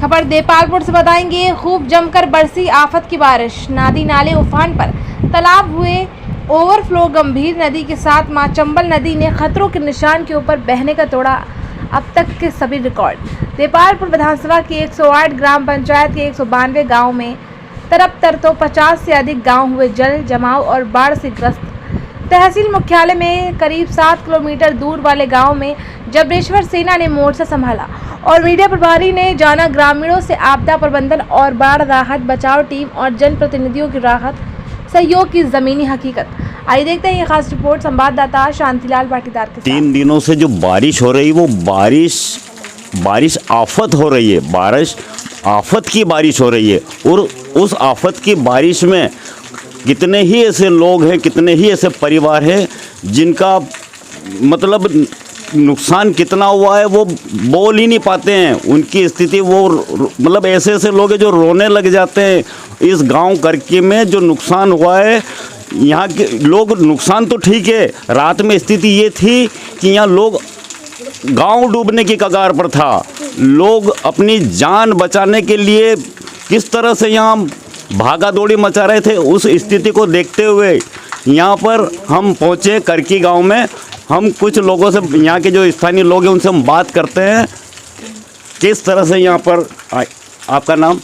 खबर देपालपुर से बताएंगे। खूब जमकर बरसी आफत की बारिश, नदी नाले उफान पर, तालाब हुए ओवरफ्लो। गंभीर नदी के साथ मां चंबल नदी ने खतरों के निशान के ऊपर बहने का तोड़ा अब तक के सभी रिकॉर्ड। देपालपुर विधानसभा की 108 ग्राम पंचायत के 192 गाँव में तरफ तो 50 से अधिक गाँव हुए जल जमाव और बाढ़ से ग्रस्त। तहसील मुख्यालय में करीब 7 किलोमीटर दूर वाले गांव में जबरेश्वर सेना ने मोर्चा संभाला और मीडिया प्रभारी ने जाना ग्रामीणों से आपदा प्रबंधन और बाढ़ राहत बचाव टीम और जनप्रतिनिधियों की राहत सहयोग की जमीनी हकीकत। आइए देखते हैं ये खास रिपोर्ट संवाददाता शांतिलाल पाटीदार के साथ। 3 दिनों से जो बारिश हो रही, वो बारिश आफत हो रही है, बारिश आफत की बारिश हो रही है। और उस आफत की बारिश में कितने ही ऐसे लोग हैं, कितने ही ऐसे परिवार हैं जिनका मतलब नुकसान कितना हुआ है वो बोल ही नहीं पाते हैं। उनकी स्थिति वो मतलब ऐसे ऐसे लोग हैं जो रोने लग जाते हैं। इस गांव करके में जो नुकसान हुआ है, यहाँ के लोग, नुकसान तो ठीक है, रात में स्थिति ये थी कि यहाँ लोग, गांव डूबने की कगार पर था। लोग अपनी जान बचाने के लिए किस तरह से यहाँ भागा दौड़ी मचा रहे थे, उस स्थिति को देखते हुए यहाँ पर हम पहुँचे करकी गांव में। हम कुछ लोगों से, यहाँ के जो स्थानीय लोग हैं, उनसे हम बात करते हैं किस तरह से यहाँ पर। आपका नाम?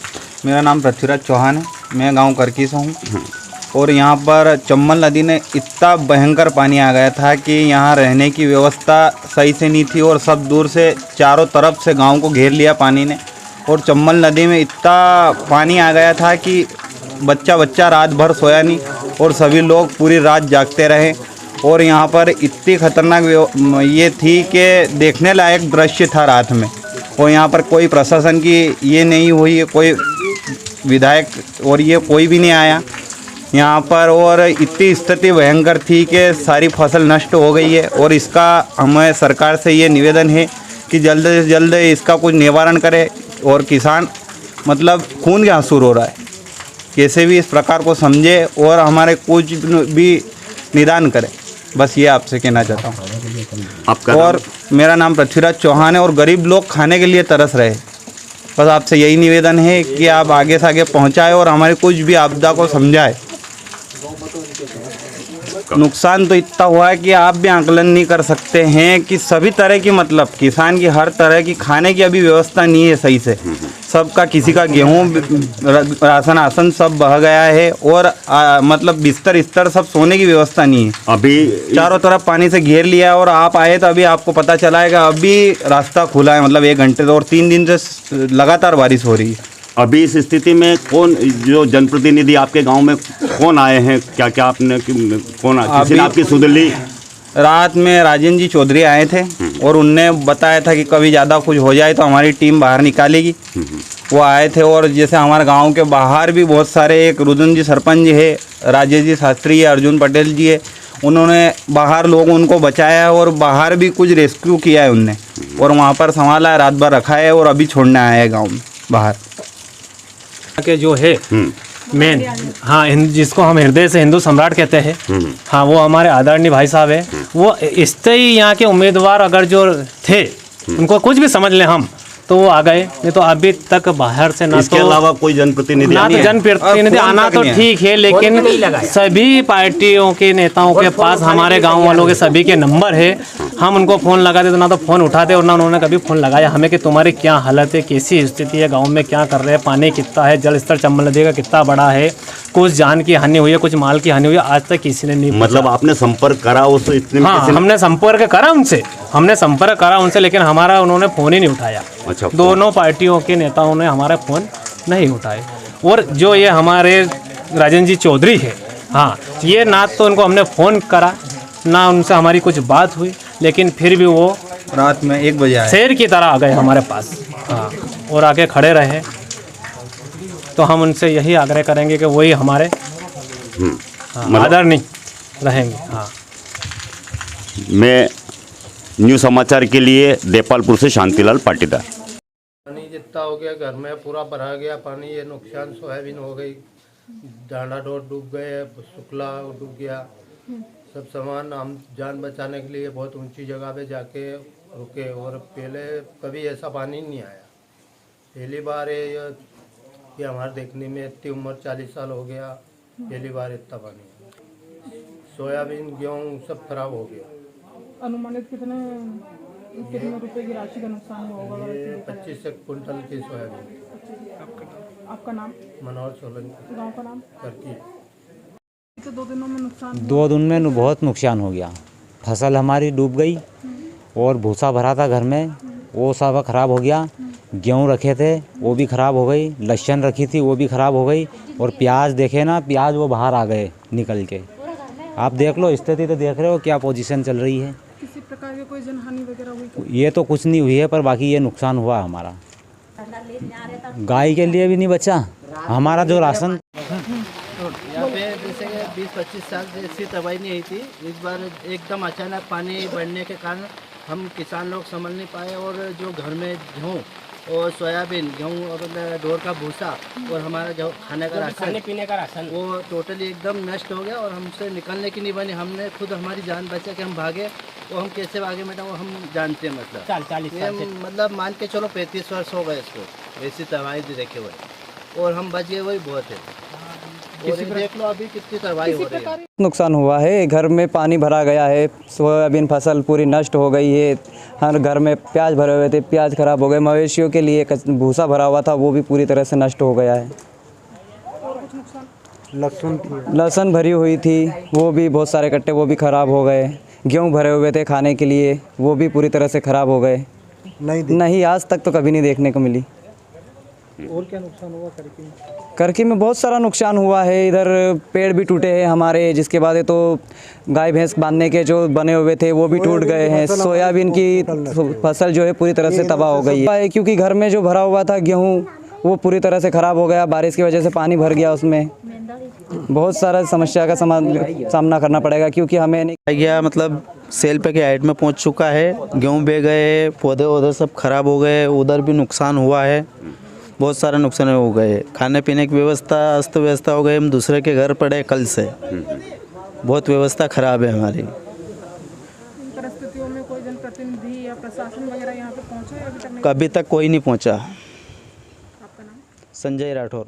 मेरा नाम पृथ्वीराज चौहान है, मैं गांव करकी से हूँ। और यहाँ पर चंबल नदी ने इतना भयंकर पानी आ गया था कि यहाँ रहने की व्यवस्था सही से नहीं थी और सब दूर से चारों तरफ से गांव को घेर लिया पानी ने। और चंबल नदी में इतना पानी आ गया था कि बच्चा रात भर सोया नहीं और सभी लोग पूरी रात जागते रहे। और यहाँ पर इतनी खतरनाक ये थी कि देखने लायक दृश्य था रात में। और यहाँ पर कोई प्रशासन की ये नहीं हुई, कोई विधायक और ये कोई भी नहीं आया यहाँ पर। और इतनी स्थिति भयंकर थी कि सारी फसल नष्ट हो गई है। और इसका हमें सरकार से ये निवेदन है कि जल्द से जल्द इसका कुछ निवारण करे। और किसान मतलब खून के आंसू रो रहा है, कैसे भी इस प्रकार को समझे और हमारे कुछ भी निदान करे। बस ये आपसे कहना चाहता हूँ। आपका और मेरा नाम पृथ्वीराज चौहान है और गरीब लोग खाने के लिए तरस रहे। बस आपसे यही निवेदन है कि आप आगे से आगे पहुँचाए और हमारे कुछ भी आपदा को समझाए। नुकसान तो इतना हुआ है कि आप भी आकलन नहीं कर सकते हैं कि सभी तरह की, मतलब किसान की हर तरह की खाने की अभी व्यवस्था नहीं है सही से। सबका, किसी का गेहूं, राशन सब बह गया है और मतलब बिस्तर सब सोने की व्यवस्था नहीं है। अभी चारों तरफ पानी से घेर लिया और आप आए तो अभी आपको पता चला है कि अभी रास्ता खुला है, मतलब 1 घंटे से। और 3 दिन से लगातार बारिश हो रही है। अभी इस स्थिति में कौन, जो जनप्रतिनिधि आपके गांव में कौन आए हैं, क्या आपने, कौन किसी ने आपकी सुध ली? रात में राजेंद्र जी चौधरी आए थे और उनने बताया था कि कभी ज़्यादा कुछ हो जाए तो हमारी टीम बाहर निकालेगी। वो आए थे। और जैसे हमारे गांव के बाहर भी बहुत सारे, एक रुदन जी सरपंच जी है, राजेश जी शास्त्री है, अर्जुन पटेल जी है, उन्होंने बाहर लोग उनको बचाया है और बाहर भी कुछ रेस्क्यू किया है उनने। और वहाँ पर संभाला है, रात भर रखा है और अभी छोड़ने आया है गाँव में बाहर के जो है मेन, हाँ, जिसको हम हृदय से हिंदू सम्राट कहते हैं, हाँ, वो हमारे आदरणीय भाई साहब है। वो स्थायी यहाँ के उम्मीदवार अगर जो थे, उनको कुछ भी समझ लें हम, तो वो आ गए। नहीं तो अभी तक बाहर से ना, इसके अलावा कोई जनप्रतिनिधि, ना तो जनप्रतिनिधि आना तो ठीक है, लेकिन सभी पार्टियों के नेताओं के पास हमारे गांव वालों के सभी के नंबर है। हम उनको फ़ोन लगाते तो ना तो फ़ोन उठाते और ना उन्होंने कभी फ़ोन लगाया हमें कि तुम्हारी क्या हालत है, कैसी स्थिति है गांव में, क्या कर रहे हैं, पानी कितना है, जल स्तर चंबल नदी का कितना बड़ा है, कुछ जान की हानि हुई है, कुछ माल की हानि हुई है, आज तक किसी ने नहीं। मतलब आपने संपर्क करा उस इतने? हाँ, हमने संपर्क करा उनसे, लेकिन हमारा उन्होंने फ़ोन ही नहीं उठाया। अच्छा, दोनों पार्टियों के नेताओं ने हमारा फ़ोन नहीं उठाए। और जो ये हमारे राजेंद्र जी चौधरी है, हाँ, ये ना तो उनको हमने फ़ोन करा, ना उनसे हमारी कुछ बात हुई, लेकिन फिर भी वो रात में 1 बजे आए, शेर की तरह आ गए हमारे पास, हाँ, और आके खड़े रहे। तो हम उनसे यही आग्रह करेंगे कि वही हमारे आदरणीय रहेंगे। हाँ, मैं न्यूज़ समाचार के लिए देपालपुर से शांतिलाल पाटीदार। पानी जितना हो गया, घर में पूरा भरा गया पानी। ये नुकसान, सोयाबीन हो गई, डांडा डोर डूब गए, सुखला डूब गया। सब सामान हम जान बचाने के लिए बहुत ऊंची जगह पे जाके रुके और पहले कभी ऐसा पानी नहीं आया। पहली बार है ये हमारे देखने में, इतनी उम्र 40 साल हो गया, पहली बार इतना पानी। सोयाबीन गेहूँ सब खराब हो गया। अनुमानित कितने रुपए की राशि का नुकसान हुआ होगा? ये 25 क्विंटल की सोयाबीन। आपका नाम? मनोहर सोलंकी। गांव का नाम? करकी। तो 2 दिनों में नुकसान? 2 दिन में बहुत नुकसान हो गया। फसल हमारी डूब गई और भूसा भरा था घर में, वो सब खराब हो गया। गेहूँ रखे थे वो भी ख़राब हो गई, लहसुन रखी थी वो भी ख़राब हो गई, और प्याज देखे ना, प्याज वो बाहर आ गए निकल के। आप देख लो, स्थिति तो देख रहे हो क्या पोजीशन चल रही है। किसी प्रकार की कोई जनहानि वगैरह हुई? ये तो कुछ नहीं हुई है, पर बाकी ये नुकसान हुआ हमारा। गाय के लिए भी नहीं बचा हमारा जो राशन। यहाँ पे जैसे 20-25 साल से ऐसी तबाही नहीं हुई थी। इस बार एकदम अचानक पानी बढ़ने के कारण हम किसान लोग संभल नहीं पाए, और जो घर में गेहूँ और सोयाबीन, गेहूँ और ढोर का भूसा और हमारा जो खाने का राशन, खाने पीने का राशन, वो टोटली एकदम नष्ट हो गया और हमसे निकलने की नहीं बनी। हमने खुद हमारी जान बचा के हम भागे, वो हम कैसे भागे बेटा वो हम जानते हैं। मतलब मान के चलो 35 वर्ष हो गए इसको वैसी तबाही देखे हुए, और हम बच गए वही बहुत है। देख लो अभी कितनी तबाही हो रही है। नुकसान हुआ है, घर में पानी भरा गया है, सोयाबीन फसल पूरी नष्ट हो गई है। हर घर में प्याज भरे हुए थे, प्याज खराब हो गए। मवेशियों के लिए भूसा भरा हुआ था वो भी पूरी तरह से नष्ट हो गया है। लहसुन भरी हुई थी वो भी बहुत सारे कट्टे वो भी ख़राब हो गए। गेहूँ भरे हुए थे खाने के लिए वो भी पूरी तरह से ख़राब हो गए। नहीं आज तक तो कभी नहीं देखने को मिली। और क्या नुकसान हुआ करकी में? करकी में बहुत सारा नुकसान हुआ है। इधर पेड़ भी टूटे हैं हमारे, जिसके बाद तो गाय भैंस बांधने के जो बने हुए थे वो भी टूट गए हैं। सोयाबीन की फसल जो है पूरी तरह से तबाह हो गई है, क्योंकि घर में जो भरा हुआ था गेहूँ वो पूरी तरह से ख़राब हो गया। बारिश की वजह से पानी भर गया उसमें। बहुत सारा समस्या का सामना करना पड़ेगा, क्योंकि हमें नहीं गया मतलब सेल पे के हाइट में पहुंच चुका है। गेहूँ बह गए, पौधे वौधे सब खराब हो गए, उधर भी नुकसान हुआ है। बहुत सारे नुकसान हो गए। खाने पीने की व्यवस्था अस्त व्यवस्था हो गई। हम दूसरे के घर पड़े कल से, बहुत व्यवस्था खराब है हमारी। इन परिस्थितियों में कोई जनप्रतिनिधि या प्रशासन वगैरह यहाँ पे पहुँचा है अभी तक? कभी तक कोई नहीं पहुँचा। आपका नाम? संजय राठौर।